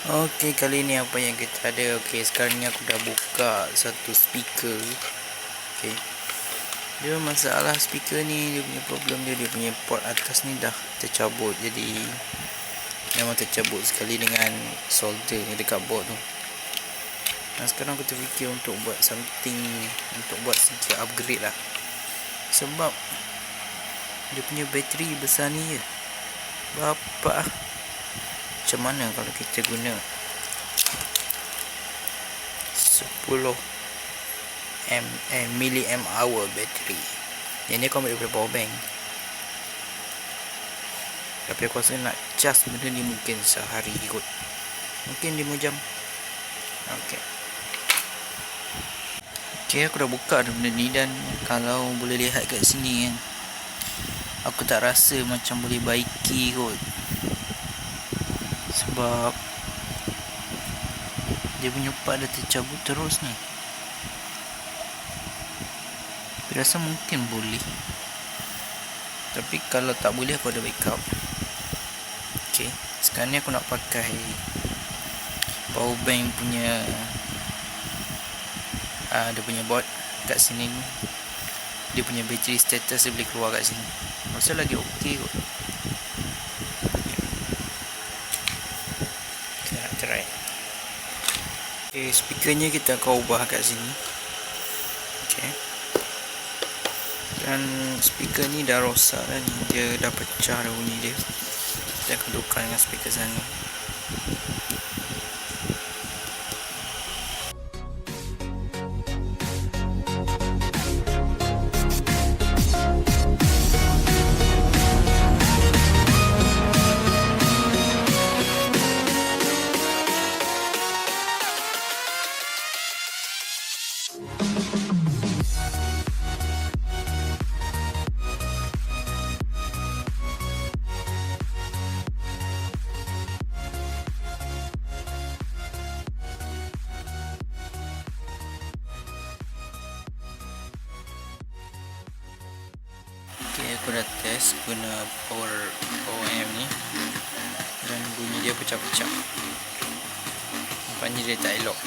Okey, kali ni apa yang kita ada. Okey, sekarang ni aku dah buka satu speaker. Okey. Dia masalah speaker ni, dia punya problem dia punya port atas ni dah tercabut. Jadi memang tercabut sekali dengan solder dekat board tu. Nah, sekarang aku terfikir untuk buat something, untuk buat sedikit upgrade lah. Sebab dia punya bateri besar ni je. Bapak macam mana kalau kita guna 10 milliamp hour bateri. Yang ni aku ambil daripada power bank. Tapi aku rasa nak cas benda ni mungkin sehari kot. Mungkin 5 jam. Okey, aku dah buka dah benda ni. Dan kalau boleh lihat kat sini kan, aku tak rasa macam boleh baiki kot. Sebab dia punya part dah tercabut terus ni. Tapi rasa mungkin boleh. Tapi kalau tak boleh, aku ada backup. Okey, sekarang ni aku nak pakai power bank punya dia punya board kat sini. Dia punya battery status dia boleh keluar kat sini. Rasa lagi okey kot. Kita nak try. Okey, speakernya kita akan ubah kat sini. Okey. Dan speaker ni dah rosak dah ni. Dia dah pecah dah bunyi dia. Kita akan tukar dengan speaker sana. Okay, aku dah test guna power amp ni. Dan bunyi dia pecah-pecah. Nampaknya dia tak elok.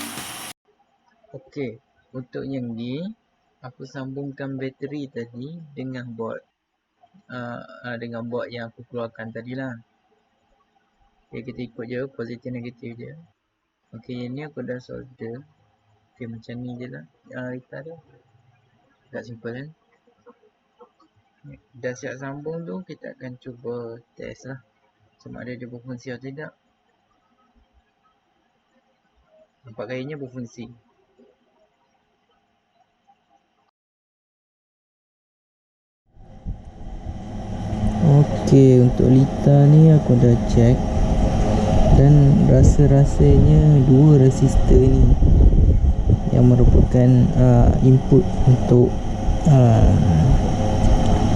Okey, untuk yang ni aku sambungkan bateri tadi dengan board. Dengan board yang aku keluarkan tadi lah. Okay, kita ikut je positif negatif je. Okey, yang ni aku dah solder. Okey, macam ni je lah rita dia. Tak simple kan? Dah siap sambung tu, kita akan cuba test lah sama ada dia berfungsi atau tidak. Nampak kayaknya berfungsi. Okey, untuk lita ni aku dah check. Dan rasa-rasanya dua resistor ni yang merupakan input untuk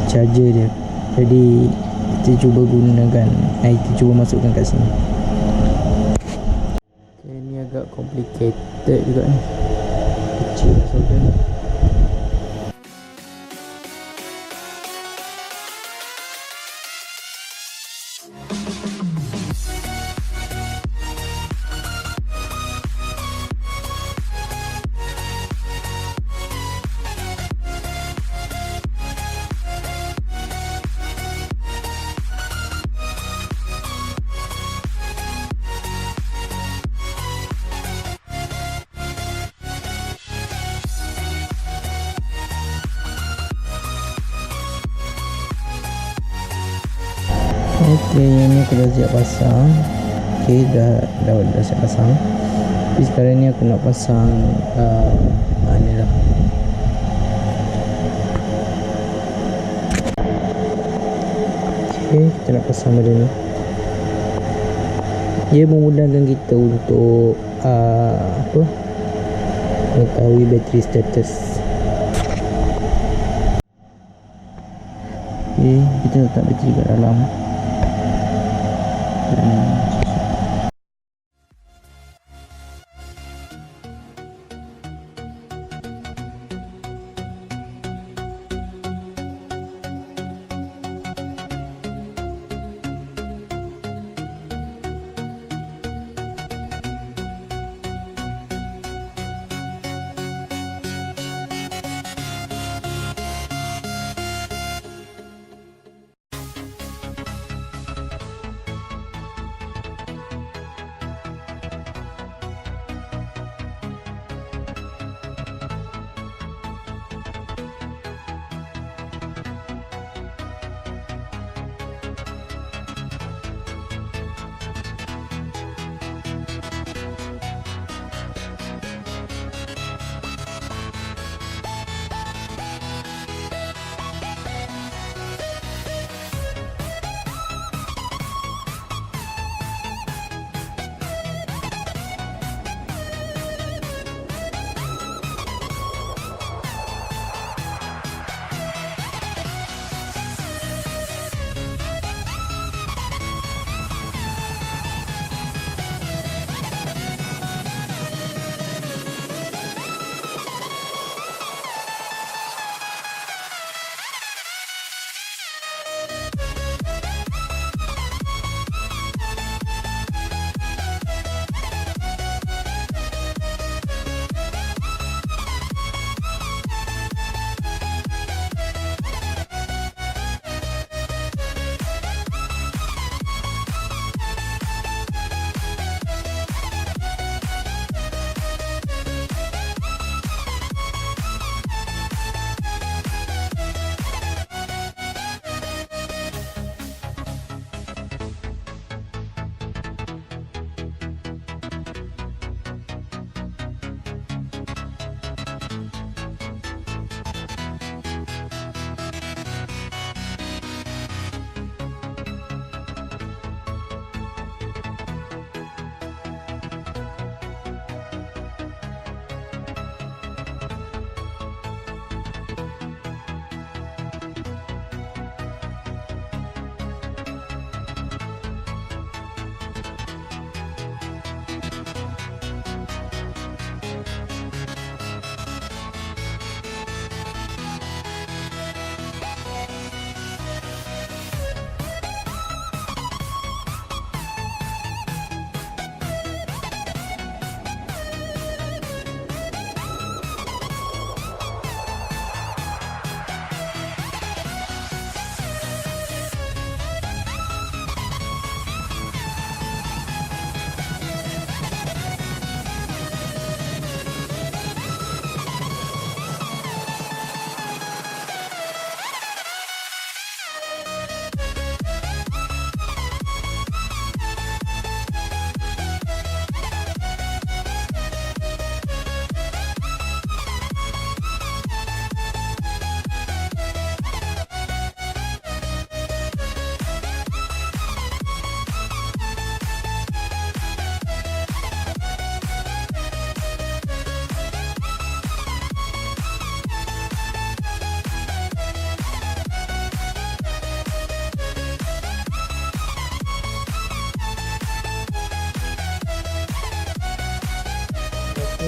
charger dia. Jadi kita cuba gunakan, kita cuba masukkan kat sini. Okay, ni agak complicated juga ni. Kecil solder ni. Okey, yang ni aku dah siap pasang. Okey, dah siap pasang. Tapi sekarang ni aku nak pasang ni lah. Okey, kita nak pasang benda ni. Ia memudahkan kita untuk mengetahui bateri status. Okey, kita letak bateri kat dalam.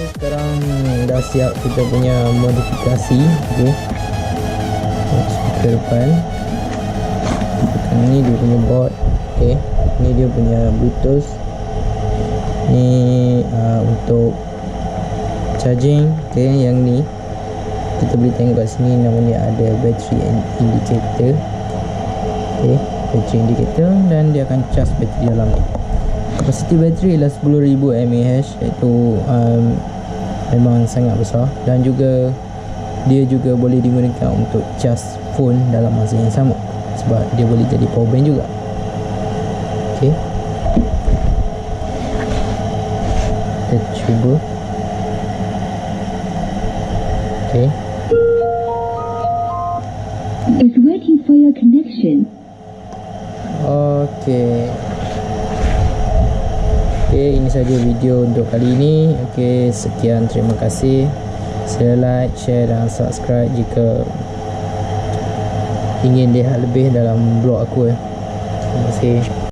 Sekarang dah siap kita punya modifikasi. Okay, speaker depan. Ini dia punya board. Okay, ni dia punya bluetooth. Ni untuk charging. Okay, yang ni kita boleh tengok kat sini namanya ada battery indicator. Okay, battery indicator, dan dia akan charge bateri dalam ni. Kapasiti bateri ialah 10,000 mAh, iaitu memang sangat besar, dan juga dia juga boleh digunakan untuk charge phone dalam masa yang sama, sebab dia boleh jadi power bank juga. Okay, kita cuba. Okay, is waiting for your connection. Okay. Okay, ini saja video untuk kali ini. Okay, sekian, terima kasih. Sila like, share dan subscribe jika ingin lihat lebih dalam blog aku. Terima kasih.